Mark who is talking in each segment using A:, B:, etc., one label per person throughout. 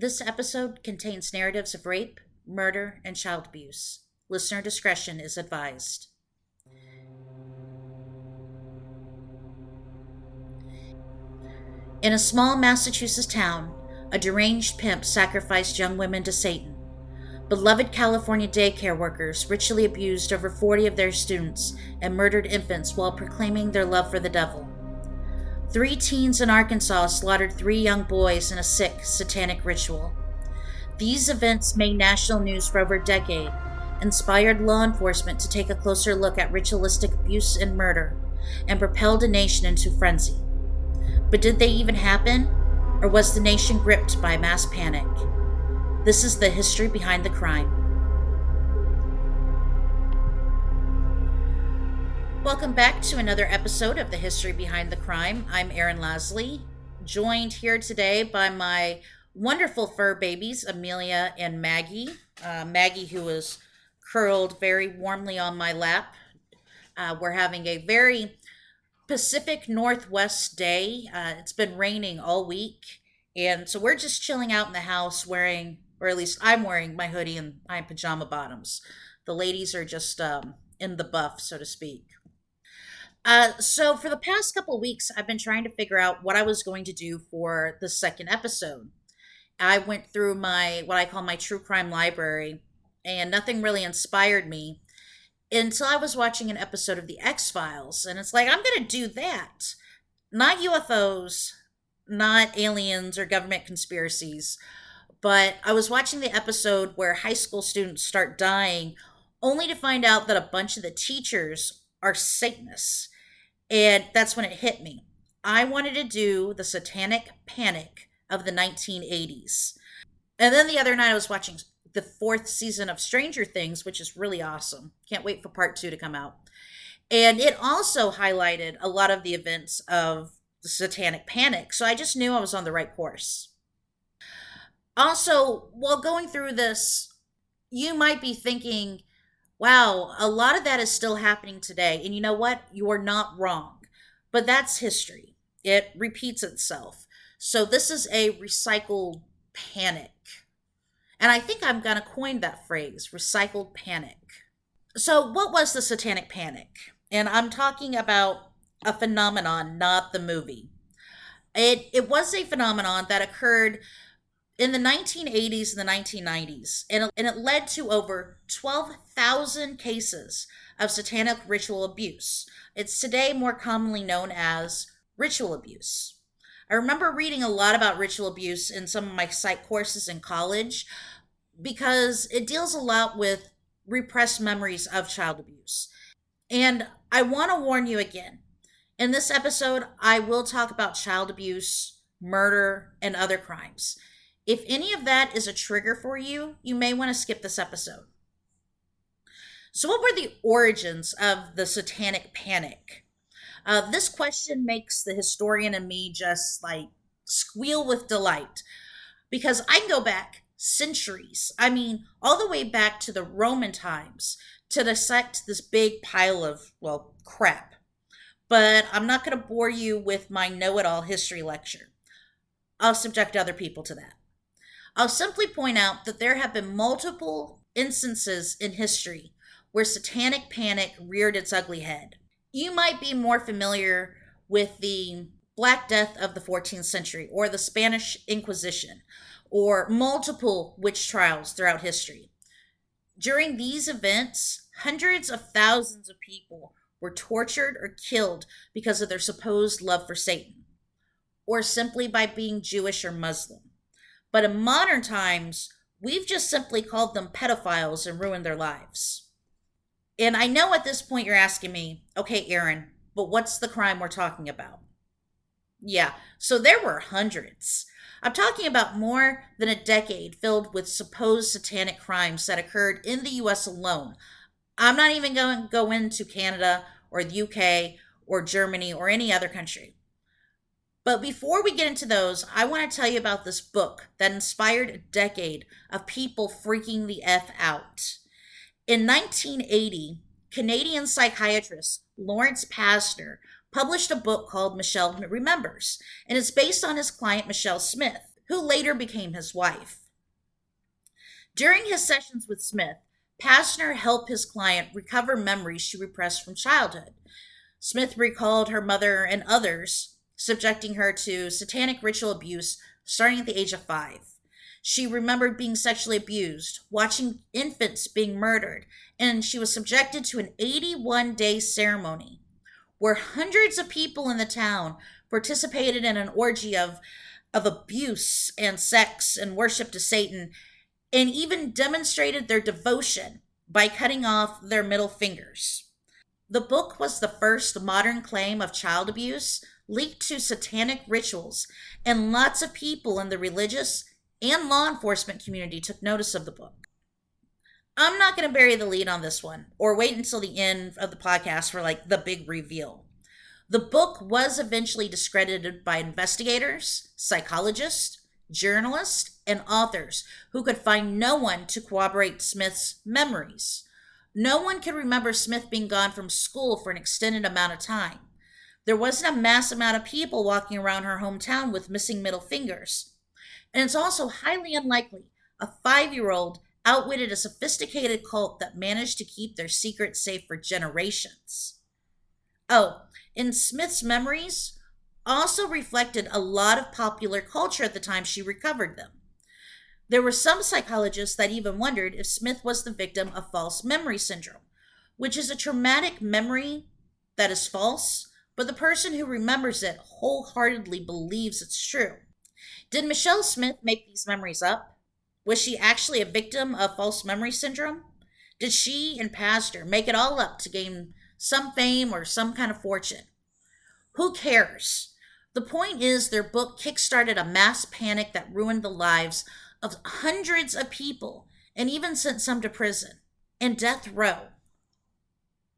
A: This episode contains narratives of rape, murder, and child abuse. Listener discretion is advised. In a small Massachusetts town, a deranged pimp sacrificed young women to Satan. Beloved California daycare workers ritually abused over 40 of their students and murdered infants while proclaiming their love for the devil. 3 teens in Arkansas slaughtered 3 young boys in a sick, satanic ritual. These events made national news for over a decade, inspired law enforcement to take a closer look at ritualistic abuse and murder, and propelled a nation into frenzy. But did they even happen? Or was the nation gripped by mass panic? This is the history behind the crime. Welcome back to another episode of The History Behind the Crime. I'm Erin Lasley, joined here today by my wonderful fur babies, Amelia and Maggie. Maggie, who is curled very warmly on my lap. We're having a very Pacific Northwest day. It's been raining all week, and so we're just chilling out in the house wearing, or at least I'm wearing, my hoodie and my pajama bottoms. The ladies are just in the buff, so to speak. So for the past couple of weeks, I've been trying to figure out what I was going to do for the second episode. I went through what I call my true crime library, and nothing really inspired me until I was watching an episode of The X-Files, and it's like, I'm going to do that. Not UFOs, not aliens or government conspiracies, but I was watching the episode where high school students start dying, only to find out that a bunch of the teachers are Satanists. And that's when it hit me. I wanted to do the Satanic Panic of the 1980s. And then the other night I was watching the 4th season of Stranger Things, which is really awesome. Can't wait for part 2 to come out. And it also highlighted a lot of the events of the Satanic Panic. So I just knew I was on the right course. Also, while going through this, you might be thinking, wow, a lot of that is still happening today. And you know what? You are not wrong. But that's history. It repeats itself. So this is a recycled panic. And I think I'm going to coin that phrase, recycled panic. So what was the Satanic Panic? And I'm talking about a phenomenon, not the movie. It was a phenomenon that occurred in the 1980s and the 1990s, and it led to over 12,000 cases of satanic ritual abuse. It's today more commonly known as ritual abuse. I remember reading a lot about ritual abuse in some of my psych courses in college because it deals a lot with repressed memories of child abuse. And I want to warn you again, in this episode, I will talk about child abuse, murder, and other crimes. If any of that is a trigger for you, you may want to skip this episode. So what were the origins of the Satanic Panic? This question makes the historian in me just squeal with delight, because I can go back centuries. I mean, all the way back to the Roman times to dissect this big pile of, crap. But I'm not going to bore you with my know-it-all history lecture. I'll subject other people to that. I'll simply point out that there have been multiple instances in history where satanic panic reared its ugly head. You might be more familiar with the Black Death of the 14th century, or the Spanish Inquisition, or multiple witch trials throughout history. During these events, hundreds of thousands of people were tortured or killed because of their supposed love for Satan, or simply by being Jewish or Muslim. But in modern times, we've just simply called them pedophiles and ruined their lives. And I know at this point you're asking me, okay, Erin, but what's the crime we're talking about? Yeah, so there were hundreds. I'm talking about more than a decade filled with supposed satanic crimes that occurred in the US alone. I'm not even going to go into Canada or the UK or Germany or any other country. But before we get into those, I want to tell you about this book that inspired a decade of people freaking the F out. In 1980, Canadian psychiatrist Lawrence Pasner published a book called Michelle Remembers, and it's based on his client Michelle Smith, who later became his wife. During his sessions with Smith, Pastner helped his client recover memories she repressed from childhood. Smith recalled her mother and others subjecting her to satanic ritual abuse starting at the age of 5. She remembered being sexually abused, watching infants being murdered, and she was subjected to an 81-day ceremony where hundreds of people in the town participated in an orgy of abuse and sex and worship to Satan, and even demonstrated their devotion by cutting off their middle fingers. The book was the first modern claim of child abuse linked to satanic rituals, and lots of people in the religious and law enforcement community took notice of the book. I'm not going to bury the lead on this one or wait until the end of the podcast for like the big reveal. The book was eventually discredited by investigators, psychologists, journalists, and authors who could find no one to corroborate Smith's memories. No one could remember Smith being gone from school for an extended amount of time. There wasn't a mass amount of people walking around her hometown with missing middle fingers. And it's also highly unlikely a 5-year-old outwitted a sophisticated cult that managed to keep their secret safe for generations. Oh, and Smith's memories also reflected a lot of popular culture at the time she recovered them. There were some psychologists that even wondered if Smith was the victim of false memory syndrome, which is a traumatic memory that is false, but the person who remembers it wholeheartedly believes it's true. Did Michelle Smith make these memories up? Was she actually a victim of false memory syndrome? Did she and Pastor make it all up to gain some fame or some kind of fortune? Who cares? The point is their book kickstarted a mass panic that ruined the lives of hundreds of people and even sent some to prison and death row.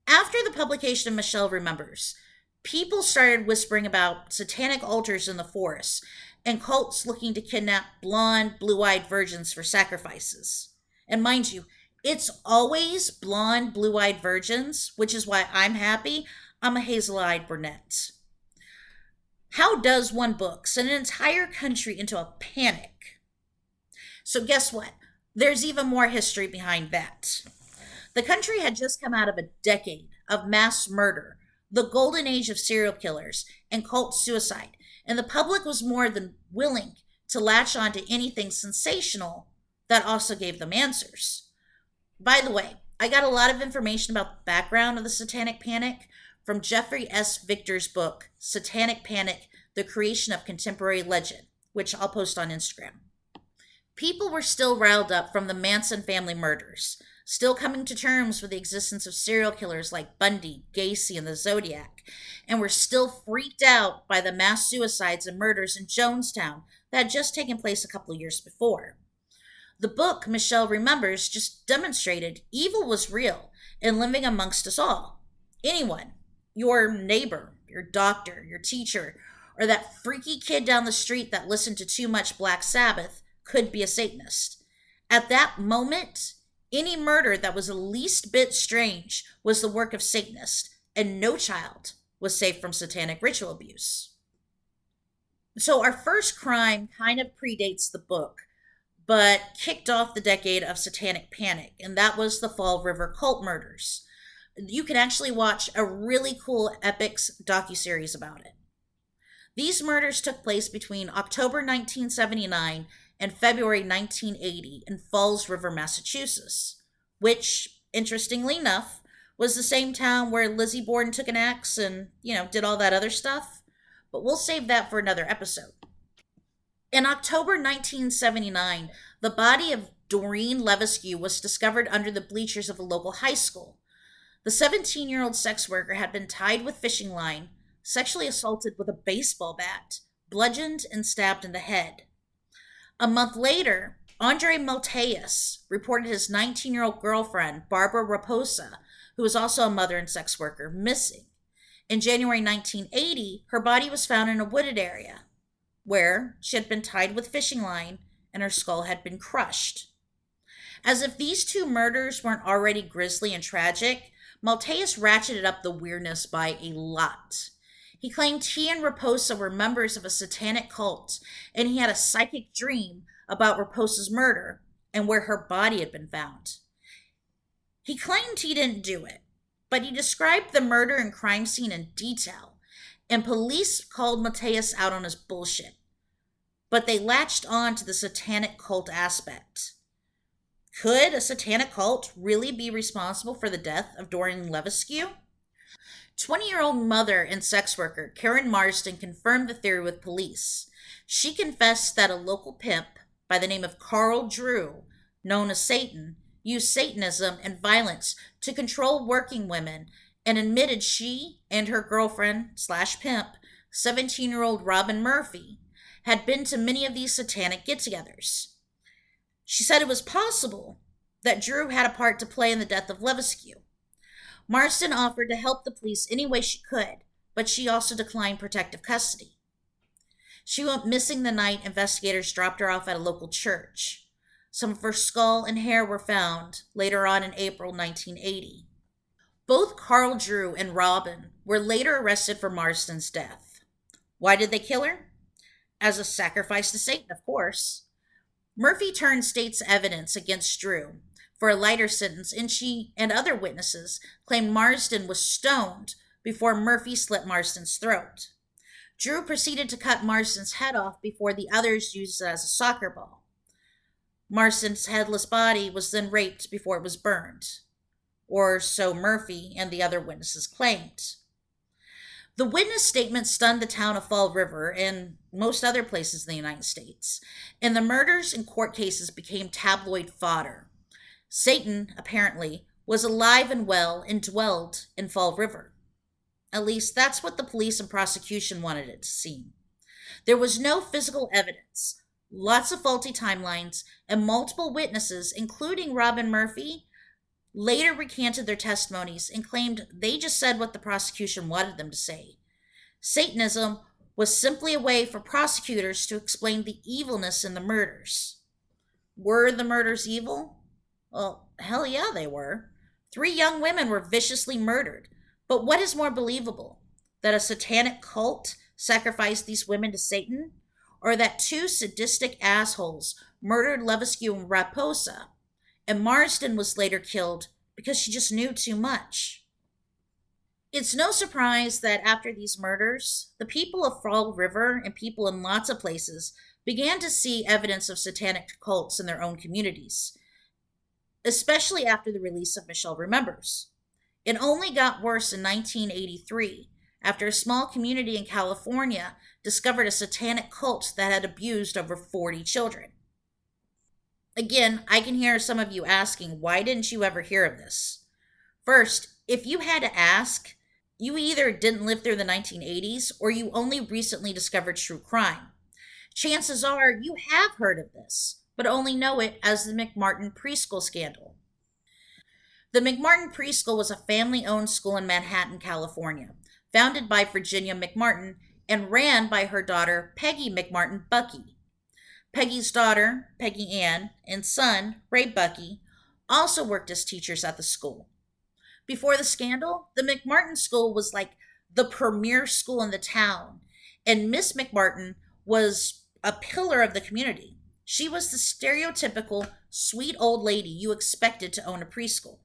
A: After the publication of Michelle Remembers, people started whispering about satanic altars in the forest and cults looking to kidnap blonde, blue-eyed virgins for sacrifices. And mind you, it's always blonde, blue-eyed virgins, which is why I'm happy I'm a hazel-eyed brunette. How does one book send an entire country into a panic? So guess what? There's even more history behind that. The country had just come out of a decade of mass murder, the golden age of serial killers and cult suicide, and the public was more than willing to latch on to anything sensational that also gave them answers. By the way, I got a lot of information about the background of the Satanic Panic from Jeffrey S. Victor's book, Satanic Panic, The Creation of Contemporary Legend, which I'll post on Instagram. People were still riled up from the Manson family murders, still coming to terms with the existence of serial killers like Bundy, Gacy, and the Zodiac, and were still freaked out by the mass suicides and murders in Jonestown that had just taken place a couple of years before. The book, Michelle Remembers, just demonstrated evil was real and living amongst us all. Anyone, your neighbor, your doctor, your teacher, or that freaky kid down the street that listened to too much Black Sabbath could be a Satanist. At that moment, any murder that was the least bit strange was the work of Satanists, and no child was safe from satanic ritual abuse. So our first crime kind of predates the book, but kicked off the decade of Satanic Panic, and that was the Fall River cult murders. You can actually watch a really cool Epix docuseries about it. These murders took place between October 1979 and February 1980 in Falls River, Massachusetts, which, interestingly enough, was the same town where Lizzie Borden took an axe and, did all that other stuff. But we'll save that for another episode. In October 1979, the body of Doreen Levesque was discovered under the bleachers of a local high school. The 17-year-old sex worker had been tied with fishing line, sexually assaulted with a baseball bat, bludgeoned, and stabbed in the head. A month later, Andre Malteus reported his 19-year-old girlfriend, Barbara Raposa, who was also a mother and sex worker, missing. In January 1980, her body was found in a wooded area where she had been tied with fishing line and her skull had been crushed. As if these two murders weren't already grisly and tragic, Malteus ratcheted up the weirdness by a lot. He claimed he and Raposa were members of a satanic cult, and he had a psychic dream about Raposa's murder and where her body had been found. He claimed he didn't do it, but he described the murder and crime scene in detail, and police called Mateus out on his bullshit. But they latched on to the satanic cult aspect. Could a satanic cult really be responsible for the death of Dorian Levesque? 20-year-old mother and sex worker Karen Marsden confirmed the theory with police. She confessed that a local pimp by the name of Carl Drew, known as Satan, used Satanism and violence to control working women, and admitted she and her girlfriend slash pimp, 17-year-old Robin Murphy, had been to many of these satanic get-togethers. She said it was possible that Drew had a part to play in the death of Levesque. Marsden offered to help the police any way she could, but she also declined protective custody. She went missing the night investigators dropped her off at a local church. Some of her skull and hair were found later on in April 1980. Both Carl Drew and Robin were later arrested for Marsden's death. Why did they kill her? As a sacrifice to Satan, of course. Murphy turned state's evidence against Drew for a lighter sentence, and she and other witnesses claimed Marsden was stoned before Murphy slit Marsden's throat. Drew proceeded to cut Marsden's head off before the others used it as a soccer ball. Marsden's headless body was then raped before it was burned, or so Murphy and the other witnesses claimed. The witness statement stunned the town of Fall River and most other places in the United States, and the murders and court cases became tabloid fodder. Satan, apparently, was alive and well and dwelled in Fall River. At least that's what the police and prosecution wanted it to seem. There was no physical evidence, lots of faulty timelines, and multiple witnesses, including Robin Murphy, later recanted their testimonies and claimed they just said what the prosecution wanted them to say. Satanism was simply a way for prosecutors to explain the evilness in the murders. Were the murders evil? Well, hell yeah, they were. 3 young women were viciously murdered. But what is more believable? That a satanic cult sacrificed these women to Satan? Or that 2 sadistic assholes murdered Levesque and Raposa, and Marsden was later killed because she just knew too much? It's no surprise that after these murders, the people of Fall River and people in lots of places began to see evidence of satanic cults in their own communities, especially after the release of Michelle Remembers. It only got worse in 1983, after a small community in California discovered a satanic cult that had abused over 40 children. Again, I can hear some of you asking, why didn't you ever hear of this? First, if you had to ask, you either didn't live through the 1980s or you only recently discovered true crime. Chances are you have heard of this, but only know it as the McMartin Preschool scandal. The McMartin Preschool was a family-owned school in Manhattan, California, founded by Virginia McMartin and ran by her daughter, Peggy McMartin Bucky. Peggy's daughter, Peggy Ann, and son, Ray Bucky, also worked as teachers at the school. Before the scandal, the McMartin School was like the premier school in the town, and Miss McMartin was a pillar of the community. She was the stereotypical sweet old lady you expected to own a preschool.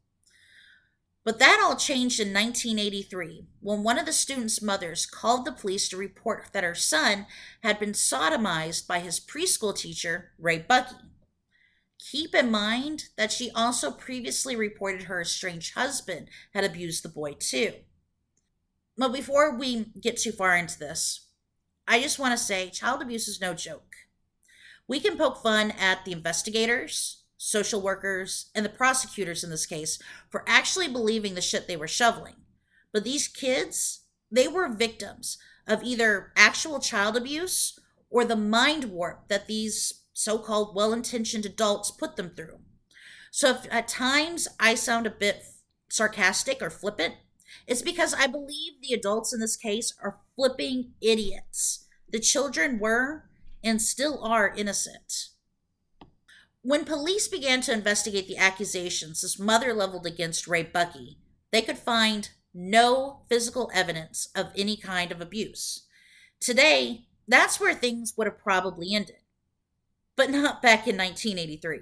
A: But that all changed in 1983 when one of the students' mothers called the police to report that her son had been sodomized by his preschool teacher, Ray Bucky. Keep in mind that she also previously reported her estranged husband had abused the boy too. But before we get too far into this, I just want to say child abuse is no joke. We can poke fun at the investigators, social workers, and the prosecutors in this case for actually believing the shit they were shoveling. But these kids, they were victims of either actual child abuse or the mind warp that these so-called well-intentioned adults put them through. So if at times I sound a bit sarcastic or flippant, it's because I believe the adults in this case are flipping idiots. The children were and still are innocent. When police began to investigate the accusations his mother leveled against Ray Bucky, they could find no physical evidence of any kind of abuse. Today, that's where things would have probably ended, but not back in 1983.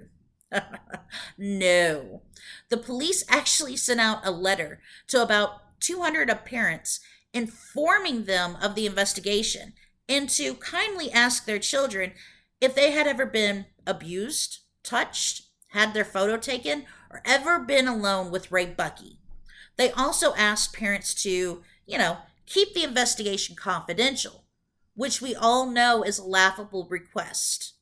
A: No. The police actually sent out a letter to about 200 parents informing them of the investigation and to kindly ask their children if they had ever been abused, touched, had their photo taken, or ever been alone with Ray Bucky. They also asked parents to, keep the investigation confidential, which we all know is a laughable request.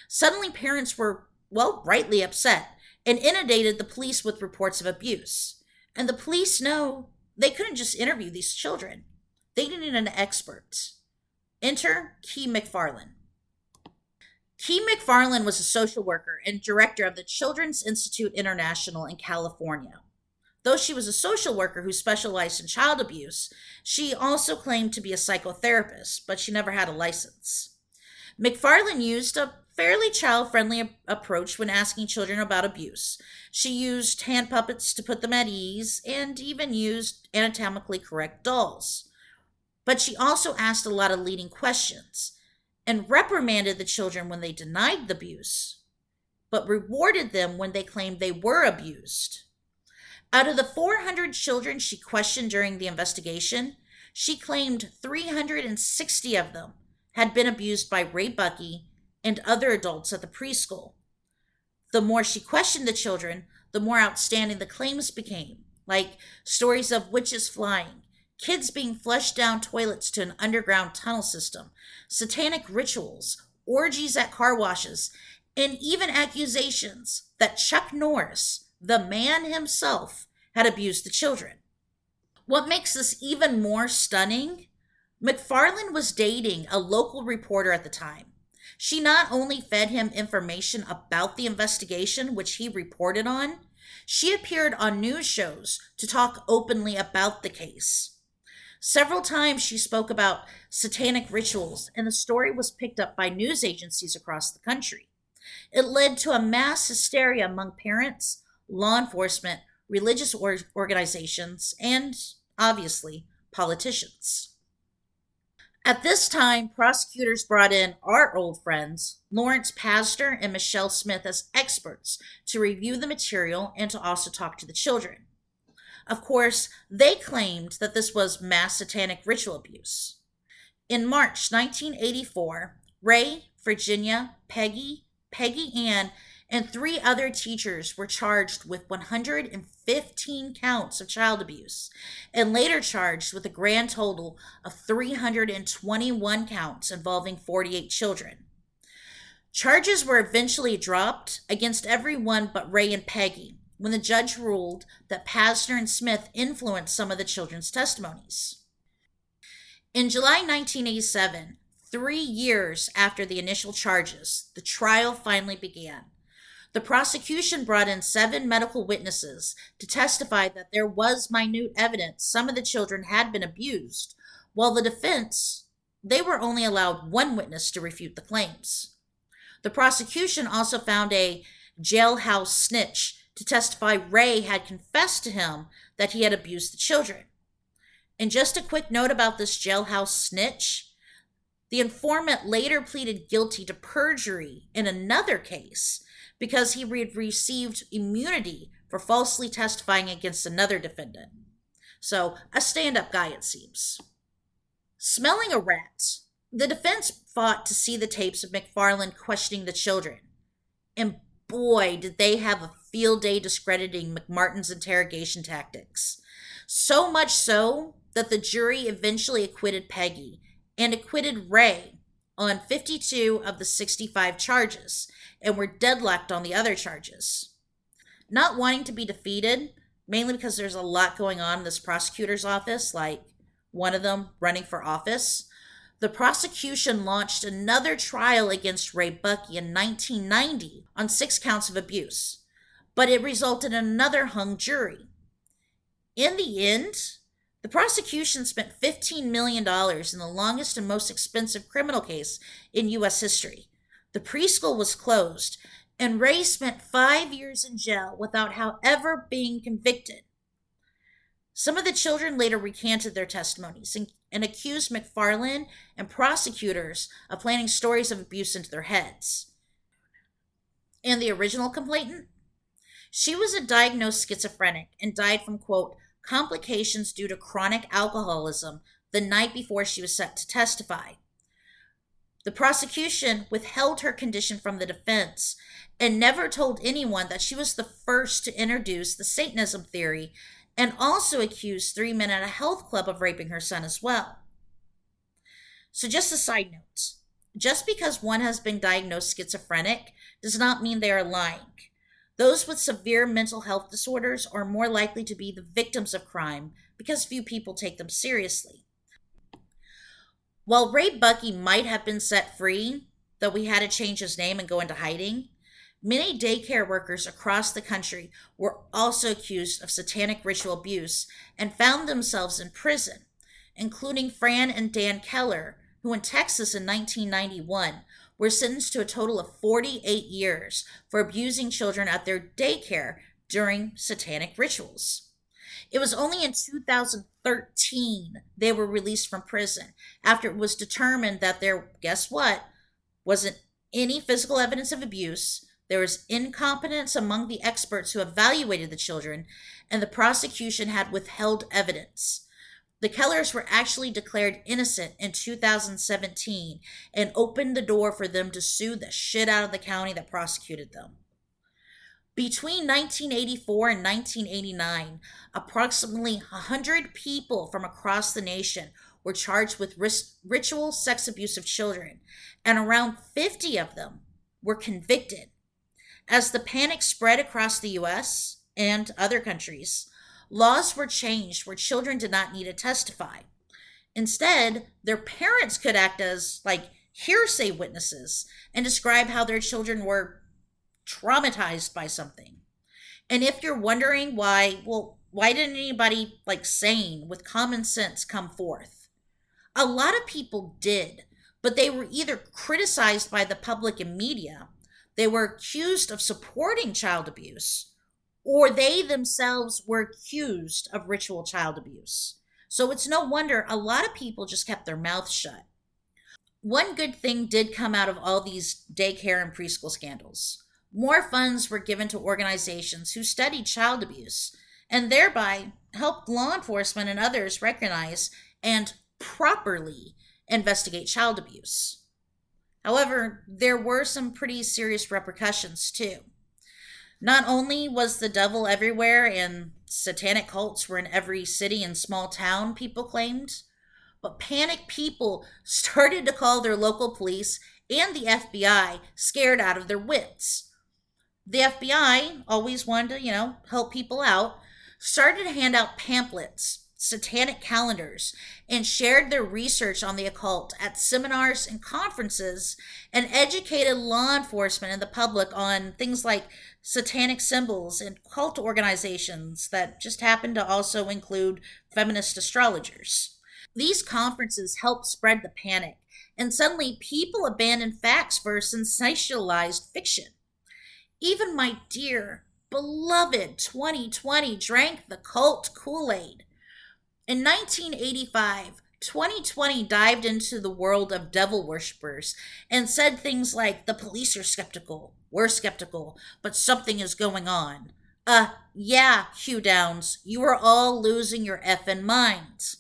A: Suddenly, parents were, rightly upset and inundated the police with reports of abuse. And the police know they couldn't just interview these children, they needed an expert. Enter Key McFarland. Key McFarland was a social worker and director of the Children's Institute International in California. Though she was a social worker who specialized in child abuse, she also claimed to be a psychotherapist, but she never had a license. McFarland used a fairly child-friendly approach when asking children about abuse. She used hand puppets to put them at ease and even used anatomically correct dolls. But she also asked a lot of leading questions and reprimanded the children when they denied the abuse, but rewarded them when they claimed they were abused. Out of the 400 children she questioned during the investigation, she claimed 360 of them had been abused by Ray Bucky and other adults at the preschool. The more she questioned the children, the more outstanding the claims became, like stories of witches flying, kids being flushed down toilets to an underground tunnel system, satanic rituals, orgies at car washes, and even accusations that Chuck Norris, the man himself, had abused the children. What makes this even more stunning? McFarland was dating a local reporter at the time. She not only fed him information about the investigation, which he reported on, she appeared on news shows to talk openly about the case. Several times she spoke about satanic rituals, and the story was picked up by news agencies across the country. It led to a mass hysteria among parents, law enforcement, religious organizations, and, obviously, politicians. At this time, prosecutors brought in our old friends, Lawrence Pastor and Michelle Smith, as experts to review the material and to also talk to the children. Of course, they claimed that this was mass satanic ritual abuse. In March 1984, Ray, Virginia, Peggy Ann, and 3 other teachers were charged with 115 counts of child abuse and later charged with a grand total of 321 counts involving 48 children. Charges were eventually dropped against everyone but Ray and Peggy when the judge ruled that Pastor and Smith influenced some of the children's testimonies. In July 1987, 3 years after the initial charges, the trial finally began. The prosecution brought in 7 medical witnesses to testify that there was minute evidence some of the children had been abused, while the defense, they were only allowed 1 witness to refute the claims. The prosecution also found a jailhouse snitch to testify Ray had confessed to him that he had abused the children. And just a quick note about this jailhouse snitch. The informant later pleaded guilty to perjury in another case because he had received immunity for falsely testifying against another defendant. So, a stand-up guy, it seems. Smelling a rat, the defense fought to see the tapes of McFarland questioning the children. And boy, did they have a field day discrediting McMartin's interrogation tactics. So much so that the jury eventually acquitted Peggy and acquitted Ray on 52 of the 65 charges and were deadlocked on the other charges. Not wanting to be defeated, mainly because there's a lot going on in this prosecutor's office, like one of them running for office, the prosecution launched another trial against Ray Bucky in 1990 on 6 counts of abuse, but it resulted in another hung jury. In the end, the prosecution spent $15 million in the longest and most expensive criminal case in U.S. history. The preschool was closed, and Ray spent 5 years in jail without, however, being convicted. Some of the children later recanted their testimonies and accused McFarland and prosecutors of planting stories of abuse into their heads. And the original complainant? She was a diagnosed schizophrenic and died from, quote, complications due to chronic alcoholism the night before she was set to testify. The prosecution withheld her condition from the defense and never told anyone that she was the first to introduce the Satanism theory, and also accused 3 men at a health club of raping her son as well. So, just a side note, just because one has been diagnosed schizophrenic does not mean they are lying. Those with severe mental health disorders are more likely to be the victims of crime because few people take them seriously. While Ray Bucky might have been set free, though he had to change his name and go into hiding, many daycare workers across the country were also accused of satanic ritual abuse and found themselves in prison, including Fran and Dan Keller, who in Texas in 1991 were sentenced to a total of 48 years for abusing children at their daycare during satanic rituals. It was only in 2013 they were released from prison after it was determined that there, guess what, wasn't any physical evidence of abuse, there was incompetence among the experts who evaluated the children, and the prosecution had withheld evidence. The Kellers were actually declared innocent in 2017 and opened the door for them to sue the shit out of the county that prosecuted them. Between 1984 and 1989, approximately 100 people from across the nation were charged with ritual sex abuse of children, and around 50 of them were convicted. As the panic spread across the US and other countries, laws were changed where children did not need to testify. Instead, their parents could act as hearsay witnesses and describe how their children were traumatized by something. And if you're wondering why didn't anybody sane with common sense come forth? A lot of people did, but they were either criticized by the public and media, they were accused of supporting child abuse, or they themselves were accused of ritual child abuse. So it's no wonder a lot of people just kept their mouths shut. One good thing did come out of all these daycare and preschool scandals. More funds were given to organizations who studied child abuse and thereby helped law enforcement and others recognize and properly investigate child abuse. However, there were some pretty serious repercussions too. Not only was the devil everywhere and satanic cults were in every city and small town, people claimed, but panicked people started to call their local police and the FBI scared out of their wits. The FBI always wanted to, help people out, started to hand out pamphlets, satanic calendars, and shared their research on the occult at seminars and conferences, and educated law enforcement and the public on things like satanic symbols and cult organizations that just happened to also include feminist astrologers. These conferences helped spread the panic, and suddenly people abandoned facts for sensationalized fiction. Even my dear, beloved 2020 drank the cult Kool-Aid. In 1985, 2020 dived into the world of devil worshippers and said things like, the police are skeptical, we're skeptical, but something is going on. Yeah, Hugh Downs, you are all losing your effing minds.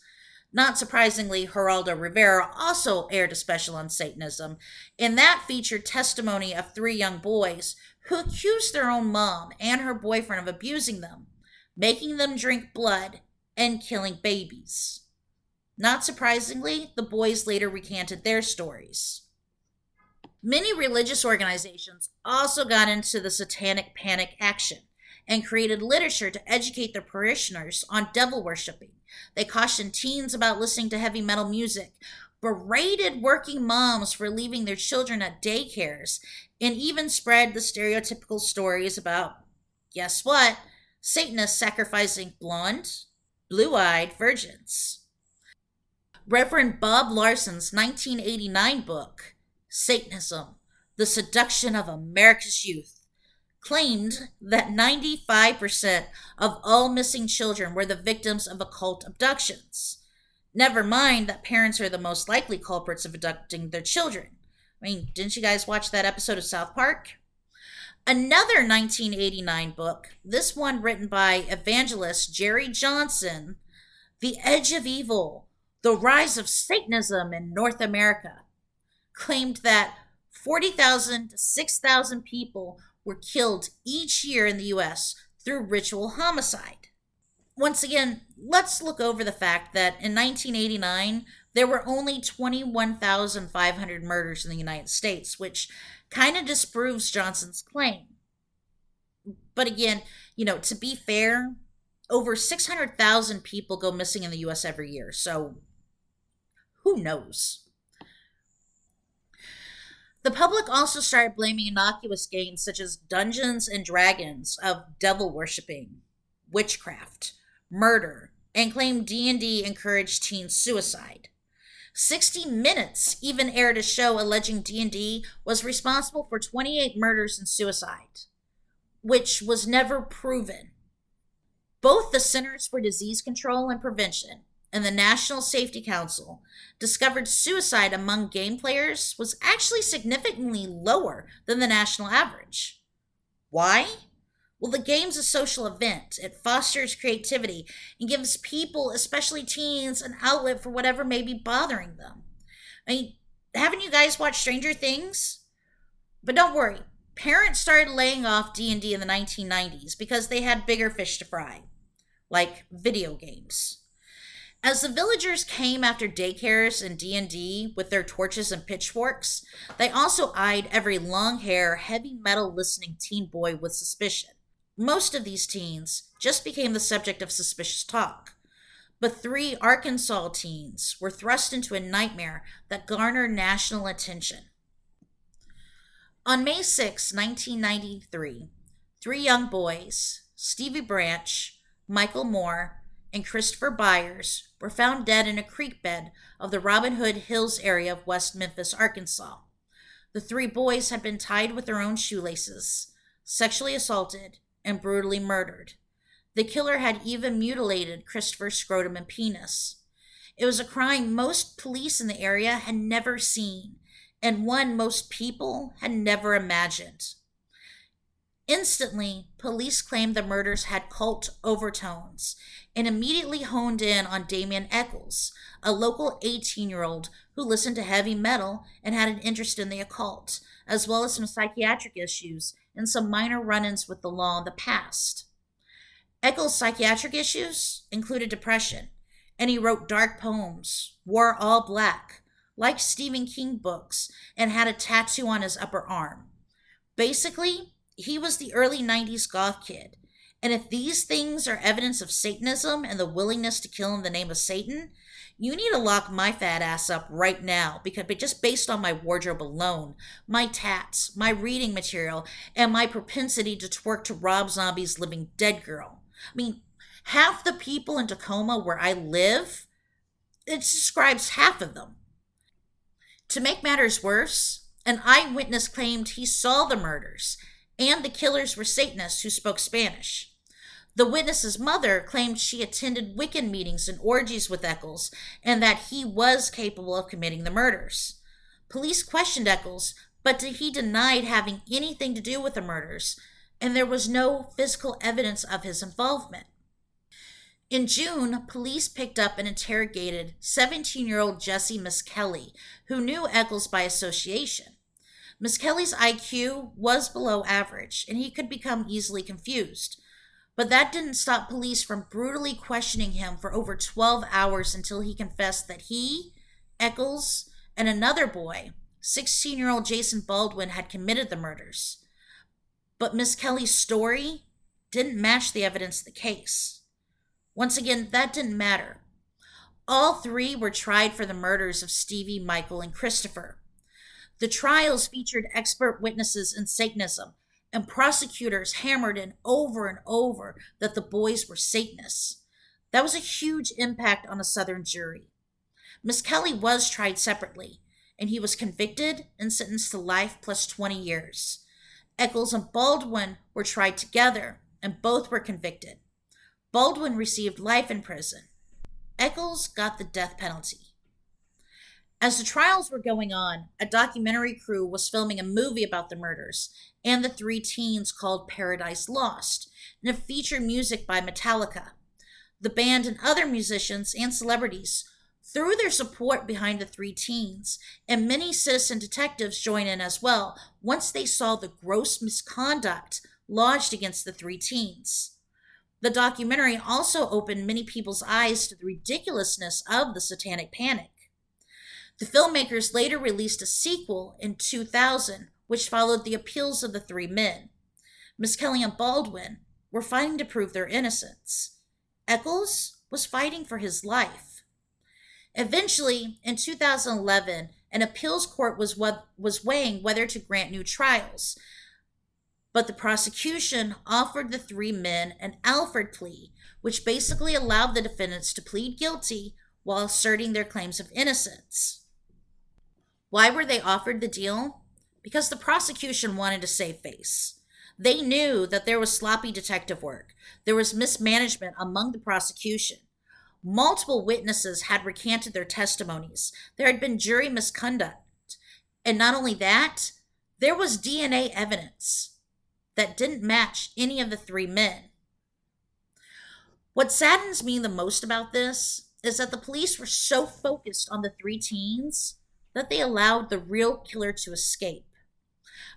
A: Not surprisingly, Geraldo Rivera also aired a special on Satanism, and that featured testimony of 3 young boys who accused their own mom and her boyfriend of abusing them, making them drink blood, and killing babies. Not surprisingly, the boys later recanted their stories. Many religious organizations also got into the satanic panic action and created literature to educate their parishioners on devil worshipping. They cautioned teens about listening to heavy metal music, berated working moms for leaving their children at daycares, and even spread the stereotypical stories about, guess what, Satanists sacrificing blue-eyed virgins. Reverend Bob Larson's 1989 book, Satanism, The Seduction of America's Youth, claimed that 95% of all missing children were the victims of occult abductions. Never mind that parents are the most likely culprits of abducting their children. I mean, didn't you guys watch that episode of South Park? Another 1989 book, this one written by evangelist Jerry Johnson, The Edge of Evil, The Rise of Satanism in North America, claimed that 40,000 to 6,000 people were killed each year in the US through ritual homicide. Once again, let's look over the fact that in 1989, there were only 21,500 murders in the United States, which kind of disproves Johnson's claim. But again, to be fair, over 600,000 people go missing in the US every year, so who knows? The public also started blaming innocuous games such as Dungeons and Dragons of devil worshipping, witchcraft, murder, and claimed D&D encouraged teen suicide. 60 Minutes even aired a show alleging D&D was responsible for 28 murders and suicide, which was never proven. Both the Centers for Disease Control and Prevention and the National Safety Council discovered suicide among game players was actually significantly lower than the national average. Why? Well, the game's a social event. It fosters creativity and gives people, especially teens, an outlet for whatever may be bothering them. I mean, haven't you guys watched Stranger Things? But don't worry, parents started laying off D&D in the 1990s because they had bigger fish to fry, like video games. As the villagers came after daycares and D&D with their torches and pitchforks, they also eyed every long-hair, heavy metal listening teen boy with suspicion. Most of these teens just became the subject of suspicious talk, but 3 Arkansas teens were thrust into a nightmare that garnered national attention. On May 6, 1993, 3 young boys, Stevie Branch, Michael Moore, and Christopher Byers, were found dead in a creek bed of the Robin Hood Hills area of West Memphis, Arkansas. The 3 boys had been tied with their own shoelaces, sexually assaulted, and brutally murdered. The killer had even mutilated Christopher's scrotum and penis. It was a crime most police in the area had never seen, and one most people had never imagined. Instantly, police claimed the murders had cult overtones and immediately honed in on Damien Eccles, a local 18-year-old who listened to heavy metal and had an interest in the occult, as well as some psychiatric issues and some minor run-ins with the law in the past. Eccles' psychiatric issues included depression, and he wrote dark poems, wore all black, liked Stephen King books, and had a tattoo on his upper arm. Basically, he was the early 90s goth kid, and if these things are evidence of Satanism and the willingness to kill in the name of Satan, you need to lock my fat ass up right now, because just based on my wardrobe alone, my tats, my reading material, and my propensity to twerk to Rob Zombie's Living Dead Girl. I mean, half the people in Tacoma where I live, it describes half of them. To make matters worse, an eyewitness claimed he saw the murders, and the killers were Satanists who spoke Spanish. The witness's mother claimed she attended Wiccan meetings and orgies with Eccles, and that he was capable of committing the murders. Police questioned Eccles, but he denied having anything to do with the murders, and there was no physical evidence of his involvement. In June, police picked up and interrogated 17-year-old Jesse Miskelly, who knew Eccles by association. Miskelly's IQ was below average, and he could become easily confused. But that didn't stop police from brutally questioning him for over 12 hours until he confessed that he, Eccles, and another boy, 16-year-old Jason Baldwin, had committed the murders. But Miskelly's story didn't match the evidence of the case. Once again, that didn't matter. All 3 were tried for the murders of Stevie, Michael, and Christopher. The trials featured expert witnesses in Satanism, and prosecutors hammered in over and over that the boys were Satanists. That was a huge impact on a Southern jury. Miskelly was tried separately, and he was convicted and sentenced to life plus 20 years. Eccles and Baldwin were tried together, and both were convicted. Baldwin received life in prison. Eccles got the death penalty. As the trials were going on, a documentary crew was filming a movie about the murders and the three teens called Paradise Lost, and it featured music by Metallica. The band and other musicians and celebrities threw their support behind the three teens, and many citizen detectives joined in as well once they saw the gross misconduct lodged against the three teens. The documentary also opened many people's eyes to the ridiculousness of the Satanic Panic. The filmmakers later released a sequel in 2000, which followed the appeals of the three men. Miss Kelly and Baldwin were fighting to prove their innocence. Eccles was fighting for his life. Eventually, in 2011, an appeals court was weighing whether to grant new trials, but the prosecution offered the three men an Alford plea, which basically allowed the defendants to plead guilty while asserting their claims of innocence. Why were they offered the deal? Because the prosecution wanted to save face. They knew that there was sloppy detective work. There was mismanagement among the prosecution. Multiple witnesses had recanted their testimonies. There had been jury misconduct. And not only that, there was DNA evidence that didn't match any of the three men. What saddens me the most about this is that the police were so focused on the three teens that they allowed the real killer to escape.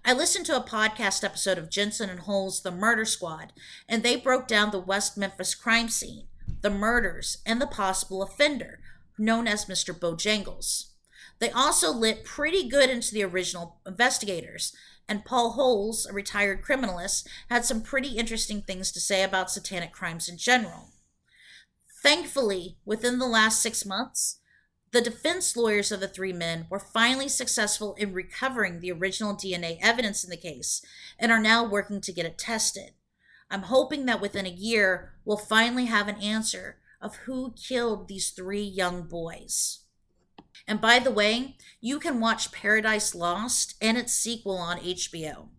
A: I listened to a podcast episode of Jensen and Hull's The Murder Squad, and they broke down the West Memphis crime scene, the murders, and the possible offender, known as Mr. Bojangles. They also lit pretty good into the original investigators, and Paul Holes, a retired criminalist, had some pretty interesting things to say about satanic crimes in general. Thankfully, within the last 6 months, the defense lawyers of the three men were finally successful in recovering the original DNA evidence in the case and are now working to get it tested. I'm hoping that within a year, we'll finally have an answer of who killed these three young boys. And by the way, you can watch Paradise Lost and its sequel on HBO.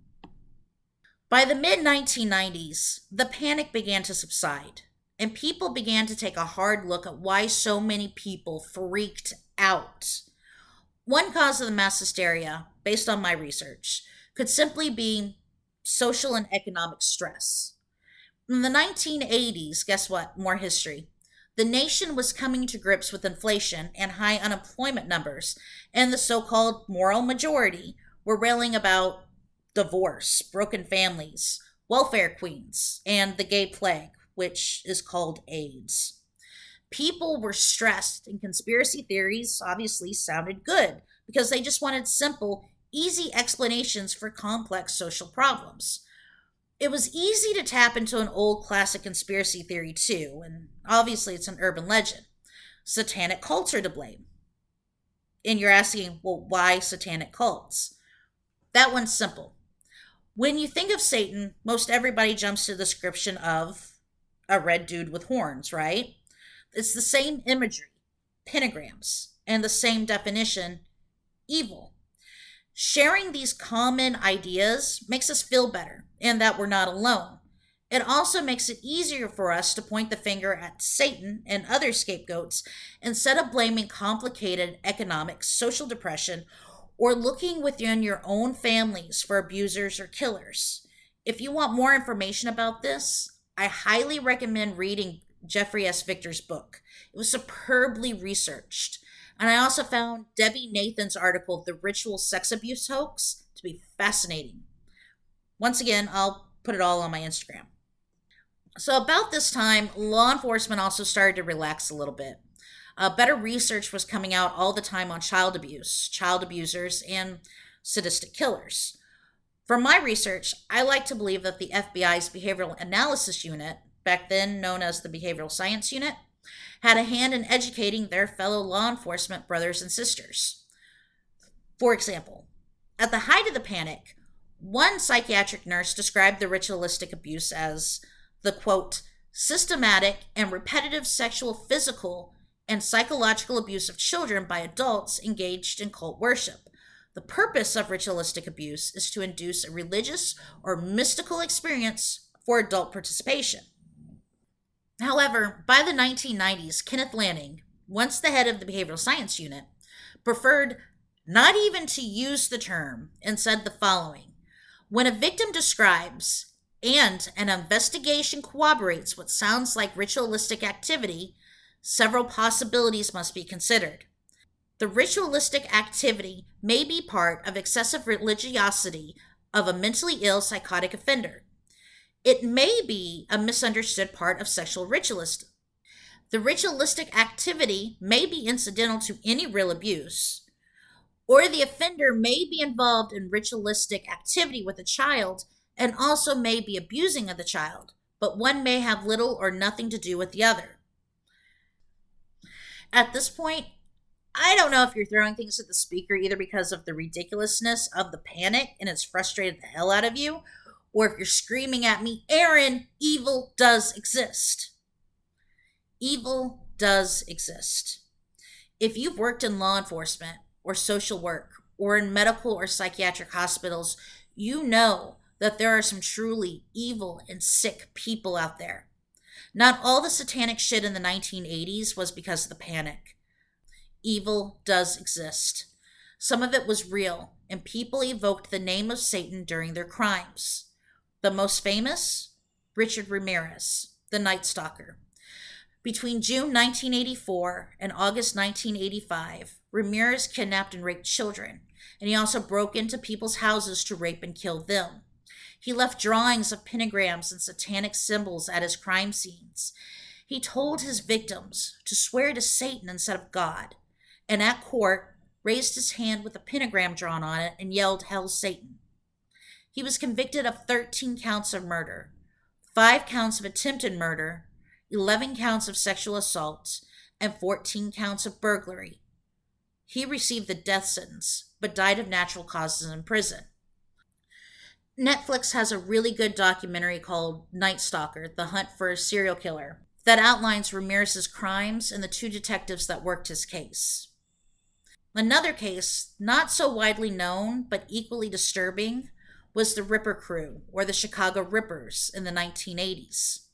A: By the mid-1990s, the panic began to subside, and people began to take a hard look at why so many people freaked out. One cause of the mass hysteria, based on my research, could simply be social and economic stress. In the 1980s, guess what? More history. The nation was coming to grips with inflation and high unemployment numbers, and the so-called moral majority were railing about divorce, broken families, welfare queens, and the gay plague, which is called AIDS. People were stressed, and conspiracy theories obviously sounded good because they just wanted simple, easy explanations for complex social problems. It was easy to tap into an old classic conspiracy theory too, and obviously it's an urban legend. Satanic cults are to blame. And you're asking, well, why satanic cults? That one's simple. When you think of Satan, most everybody jumps to the description of a red dude with horns, right? It's the same imagery, pentagrams, and the same definition, evil. Sharing these common ideas makes us feel better and that we're not alone. It also makes it easier for us to point the finger at Satan and other scapegoats instead of blaming complicated economic, social depression, or looking within your own families for abusers or killers. If you want more information about this, I highly recommend reading Jeffrey S. Victor's book. It was superbly researched. And I also found Debbie Nathan's article, The Ritual Sex Abuse Hoax, to be fascinating. Once again, I'll put it all on my Instagram. So about this time, law enforcement also started to relax a little bit. Better research was coming out all the time on child abuse, child abusers, and sadistic killers. From my research, I like to believe that the FBI's Behavioral Analysis Unit, back then known as the Behavioral Science Unit, had a hand in educating their fellow law enforcement brothers and sisters. For example, at the height of the panic, one psychiatric nurse described the ritualistic abuse as the, quote, systematic and repetitive sexual, physical, and psychological abuse of children by adults engaged in cult worship. The purpose of ritualistic abuse is to induce a religious or mystical experience for adult participation. However, by the 1990s, Kenneth Lanning, once the head of the behavioral science unit, preferred not even to use the term and said the following: when a victim describes and an investigation corroborates what sounds like ritualistic activity, several possibilities must be considered. The ritualistic activity may be part of excessive religiosity of a mentally ill psychotic offender. It may be a misunderstood part of sexual ritualism. The ritualistic activity may be incidental to any real abuse, or the offender may be involved in ritualistic activity with a child and also may be abusing of the child, but one may have little or nothing to do with the other. At this point, I don't know if you're throwing things at the speaker either because of the ridiculousness of the panic and it's frustrated the hell out of you, or if you're screaming at me, Erin, evil does exist. Evil does exist. If you've worked in law enforcement or social work or in medical or psychiatric hospitals, you know that there are some truly evil and sick people out there. Not all the satanic shit in the 1980s was because of the panic. Evil does exist. Some of it was real, and people evoked the name of Satan during their crimes. The most famous? Richard Ramirez, the Night Stalker. Between June 1984 and August 1985, Ramirez kidnapped and raped children, and he also broke into people's houses to rape and kill them. He left drawings of pentagrams and satanic symbols at his crime scenes. He told his victims to swear to Satan instead of God, and at court raised his hand with a pentagram drawn on it and yelled, "Hell, Satan." He was convicted of 13 counts of murder, 5 counts of attempted murder, 11 counts of sexual assault, and 14 counts of burglary. He received the death sentence, but died of natural causes in prison. Netflix has a really good documentary called Night Stalker, The Hunt for a Serial Killer, that outlines Ramirez's crimes and the 2 detectives that worked his case. Another case, not so widely known but equally disturbing, was the Ripper Crew, or the Chicago Rippers, in the 1980s.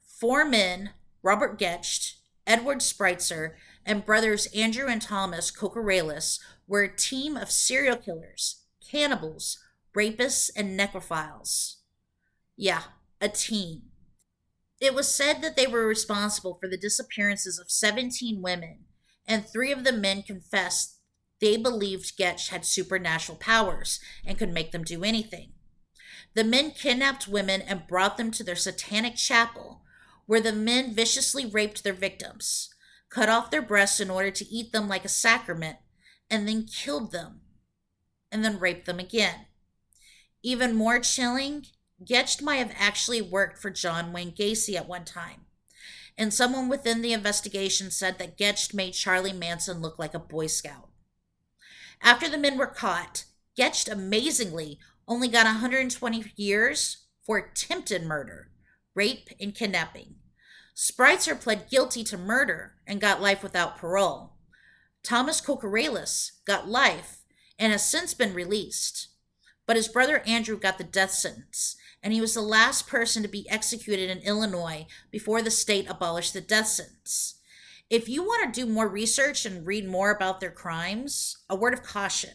A: 4 men, Robert Getcht, Edward Spreitzer, and brothers Andrew and Thomas Kokoraleis, were a team of serial killers, cannibals, rapists, and necrophiles. Yeah, a team. It was said that they were responsible for the disappearances of 17 women, and 3 of the men confessed they believed Getch had supernatural powers and could make them do anything. The men kidnapped women and brought them to their satanic chapel, where the men viciously raped their victims, cut off their breasts in order to eat them like a sacrament, and then killed them, and then raped them again. Even more chilling, Getch might have actually worked for John Wayne Gacy at one time, and someone within the investigation said that Getch made Charlie Manson look like a Boy Scout. After the men were caught, Getch amazingly only got 120 years for attempted murder, rape, and kidnapping. Spreitzer pled guilty to murder and got life without parole. Thomas Kokoraleis got life and has since been released. But his brother Andrew got the death sentence, and he was the last person to be executed in Illinois before the state abolished the death sentence. If you want to do more research and read more about their crimes, a word of caution.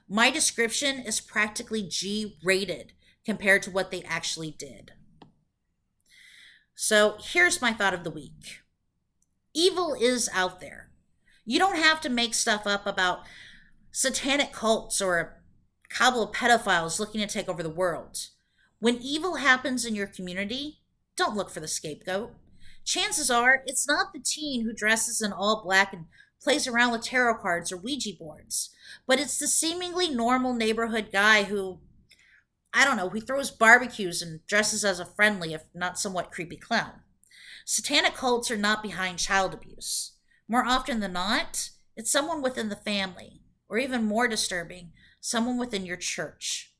A: My description is practically G-rated compared to what they actually did. So here's my thought of the week. Evil is out there. You don't have to make stuff up about satanic cults or a cabal of pedophiles looking to take over the world. When evil happens in your community, don't look for the scapegoat. Chances are it's not the teen who dresses in all black and plays around with tarot cards or Ouija boards, but it's the seemingly normal neighborhood guy who, I don't know, he throws barbecues and dresses as a friendly, if not somewhat creepy clown. Satanic cults are not behind child abuse. More often than not, it's someone within the family, or even more disturbing, someone within your church.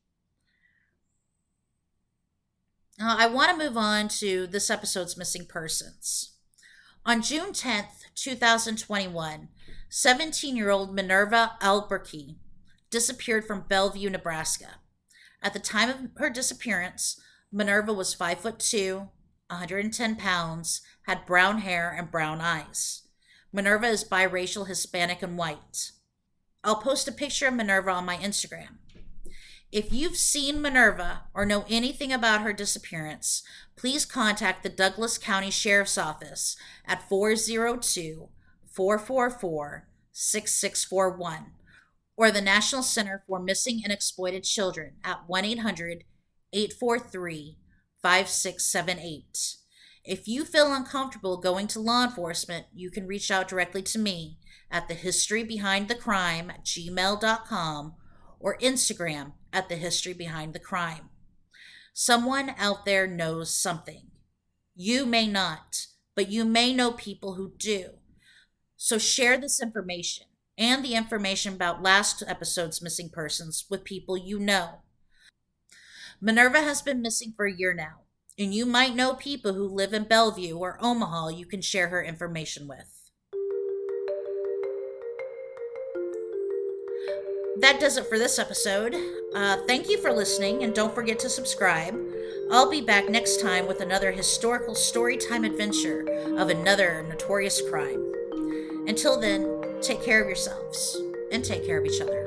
A: Now, I want to move on to this episode's missing persons. On June 10th, 2021, 17-year-old Minerva Albuquerque disappeared from Bellevue, Nebraska. At the time of her disappearance, Minerva was 5'2", 110 pounds, had brown hair and brown eyes. Minerva is biracial, Hispanic, and white. I'll post a picture of Minerva on my Instagram. If you've seen Minerva or know anything about her disappearance, please contact the Douglas County Sheriff's Office at 402-444-6641 or the National Center for Missing and Exploited Children at 1-800-843-5678. If you feel uncomfortable going to law enforcement, you can reach out directly to me at thehistorybehindthecrime@gmail.com or Instagram at thehistorybehindthecrime. Someone out there knows something. You may not, but you may know people who do. So share this information and the information about last episode's missing persons with people you know. Minerva has been missing for a year now, and you might know people who live in Bellevue or Omaha you can share her information with. That does it for this episode. Thank you for listening, and don't forget to subscribe. I'll be back next time with another historical storytime adventure of another notorious crime. Until then, take care of yourselves and take care of each other.